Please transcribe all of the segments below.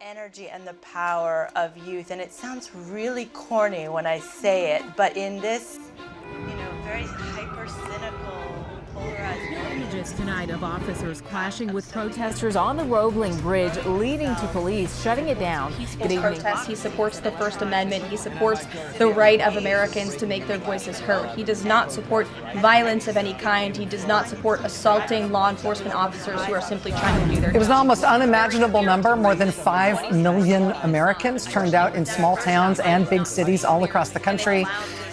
energy and the power of youth, and it sounds really corny when I say it, but in this, very hyper-cynical, polarized Images tonight of officers clashing with protesters on the Roebling Bridge, leading to police shutting it down. Protests. He supports the First Amendment. He supports the right of Americans to make their voices heard. He does not support violence of any kind. He does not support assaulting law enforcement officers who are simply trying to do their job. It was an almost unimaginable number. More than 5 million Americans turned out in small towns and big cities all across the country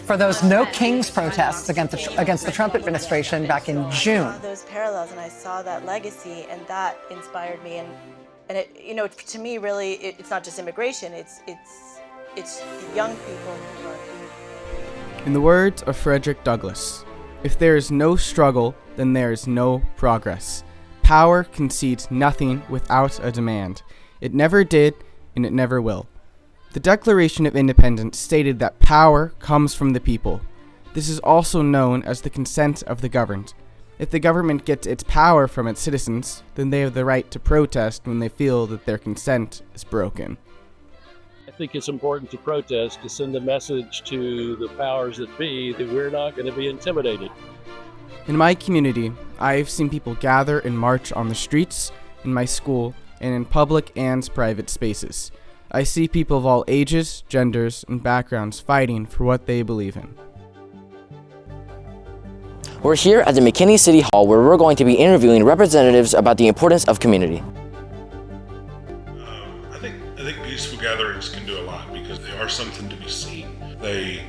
for those No Kings protests against the Trump administration back in June. Those parallels, and I saw that legacy, and that inspired me. And it, to me, really, it's not just immigration. It's the young people who are. In the words of Frederick Douglass, if there is no struggle, then there is no progress. Power concedes nothing without a demand. It never did, and it never will. The Declaration of Independence stated that power comes from the people. This is also known as the consent of the governed. If the government gets its power from its citizens, then they have the right to protest when they feel that their consent is broken. I think it's important to protest, to send a message to the powers that be that we're not going to be intimidated. In my community, I have seen people gather and march on the streets, in my school, and in public and private spaces. I see people of all ages, genders, and backgrounds fighting for what they believe in. We're here at the McKinney City Hall where we're going to be interviewing representatives about the importance of community. I think peaceful gatherings can do a lot because they are something to be seen. They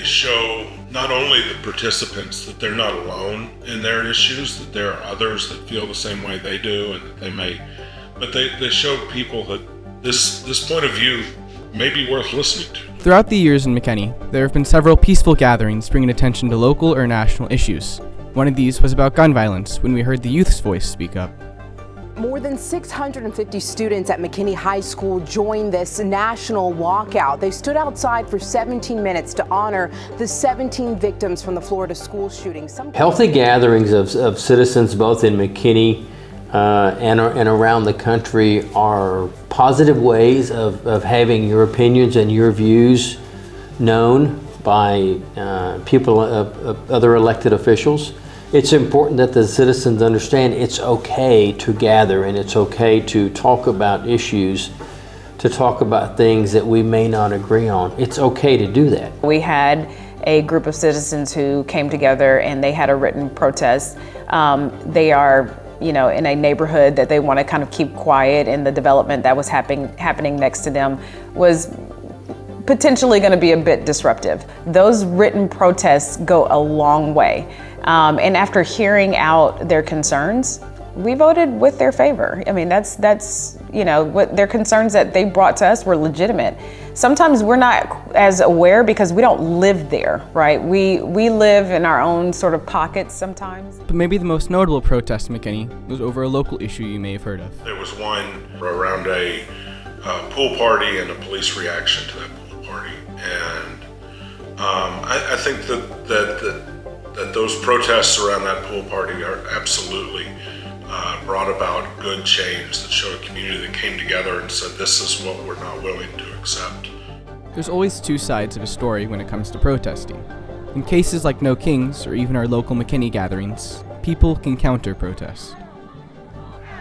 show not only the participants that they're not alone in their issues, that there are others that feel the same way they do, and that they may, but they show people that this point of view may be worth listening to. Throughout the years in McKinney, there have been several peaceful gatherings bringing attention to local or national issues. One of these was about gun violence, when we heard the youth's voice speak up. More than 650 students at McKinney High School joined this national walkout. They stood outside for 17 minutes to honor the 17 victims from the Florida school shooting. Healthy gatherings of citizens both in McKinney and around the country are positive ways of having your opinions and your views known by people, other elected officials. It's important that the citizens understand it's okay to gather and it's okay to talk about issues, to talk about things that we may not agree on. It's okay to do that. We had a group of citizens who came together and they had a written protest. They are in a neighborhood that they want to kind of keep quiet, and the development that was happening next to them was potentially going to be a bit disruptive. Those written protests go a long way. And after hearing out their concerns, we voted with their favor. I mean, that's what their concerns that they brought to us were legitimate. Sometimes we're not as aware because we don't live there, right? We live in our own sort of pockets sometimes. But maybe the most notable protest in McKinney was over a local issue you may have heard of. There was one around a pool party and a police reaction to that pool party. And I think that those protests around that pool party are absolutely brought about good change that showed a community that came together and said, this is what we're not willing to accept. There's always two sides of a story when it comes to protesting. In cases like No Kings or even our local McKinney gatherings, people can counter-protest.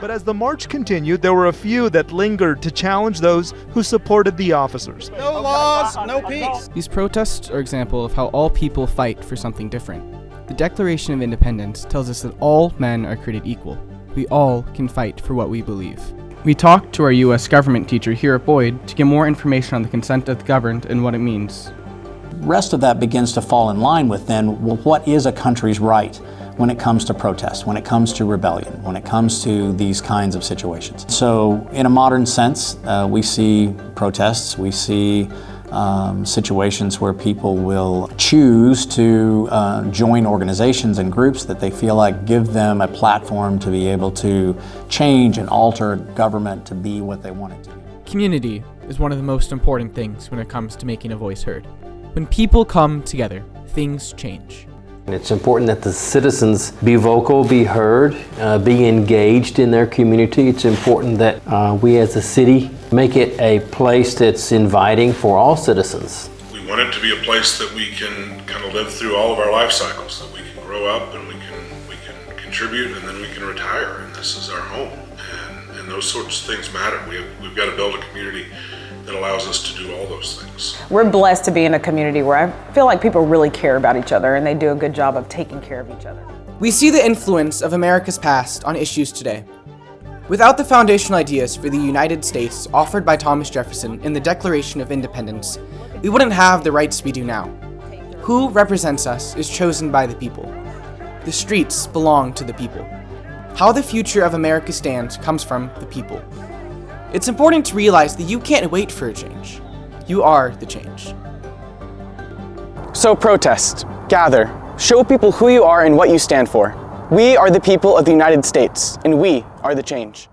But as the march continued, there were a few that lingered to challenge those who supported the officers. No laws, no peace. These protests are an example of how all people fight for something different. The Declaration of Independence tells us that all men are created equal. We all can fight for what we believe. We talked to our U.S. government teacher here at Boyd to get more information on the consent of the governed and what it means. The rest of that begins to fall in line with then, well, what is a country's right when it comes to protest, when it comes to rebellion, when it comes to these kinds of situations. So in a modern sense, we see protests, we see situations where people will choose to join organizations and groups that they feel like give them a platform to be able to change and alter government to be what they want it to be. Community is one of the most important things when it comes to making a voice heard. When people come together, things change. It's important that the citizens be vocal, be heard, be engaged in their community. It's important that we as a city make it a place that's inviting for all citizens. We want it to be a place that we can kind of live through all of our life cycles, that we can grow up and we can contribute and then we can retire, and this is our home. And those sorts of things matter. We've got to build a community that allows us to do all those things. We're blessed to be in a community where I feel like people really care about each other and they do a good job of taking care of each other. We see the influence of America's past on issues today. Without the foundational ideas for the United States offered by Thomas Jefferson in the Declaration of Independence, we wouldn't have the rights we do now. Who represents us is chosen by the people. The streets belong to the people. How the future of America stands comes from the people. It's important to realize that you can't wait for a change. You are the change. So protest, gather, show people who you are and what you stand for. We are the people of the United States, and we are the change.